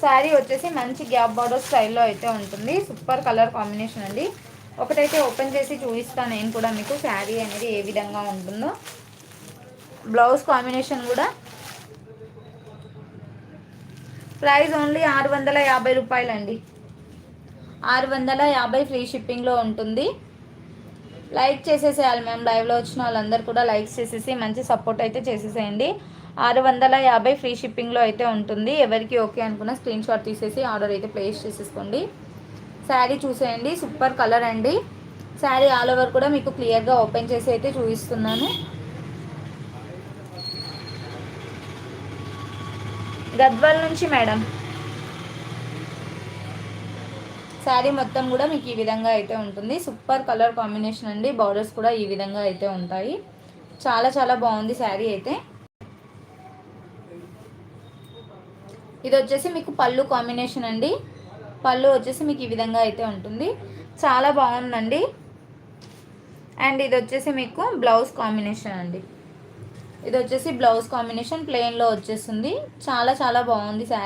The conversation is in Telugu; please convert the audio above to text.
శారీ వచ్చేసి మంచి గ్యాప్ బార్డర్ స్టైల్లో అయితే ఉంటుంది. సూపర్ కలర్ కాంబినేషన్ అండి. ఒకటైతే ఓపెన్ చేసి చూపిస్తాను నేను కూడా మీకు శారీ అనేది ఏ విధంగా ఉంటుందో. బ్లౌజ్ కాంబినేషన్ కూడా ప్రైస్ ఓన్లీ 650 రూపాయలండి. 650 ఫ్రీ షిప్పింగ్లో ఉంటుంది. లైక్ చేసేసేయాలి మ్యామ్. లైవ్లో వచ్చిన వాళ్ళందరూ కూడా లైక్ చేసేసి మంచి సపోర్ట్ అయితే చేసేసేయండి. 650 ఫ్రీ షిప్పింగ్లో అయితే ఉంటుంది. ఎవరికి ఓకే అనుకున్న స్క్రీన్ షాట్ తీసేసి ఆర్డర్ అయితే ప్లేస్ చేసేసుకోండి. శారీ చూసేయండి, సూపర్ కలర్ అండి. శారీ ఆల్ ఓవర్ కూడా మీకు క్లియర్గా ఓపెన్ చేసి అయితే చూపిస్తున్నాను. గద్వాల్ నుంచి మేడం. శారీ మొత్తం కూడా మీకు ఈ విధంగా అయితే ఉంటుంది. సూపర్ కలర్ కాంబినేషన్ అండి. బార్డర్స్ కూడా ఈ విధంగా అయితే ఉంటాయి. చాలా చాలా బాగుంది శారీ అయితే. ఇది వచ్చేసి మీకు పళ్ళు కాంబినేషన్ అండి. పళ్ళు వచ్చేసి మీకు ఈ విధంగా అయితే ఉంటుంది. చాలా బాగుందండి. అండ్ ఇది వచ్చేసి మీకు బ్లౌజ్ కాంబినేషన్ అండి. ఇది వచ్చేసి బ్లౌజ్ కాంబినేషన్ ప్లెయిన్లో వచ్చేస్తుంది. చాలా చాలా బాగుంది శారీ.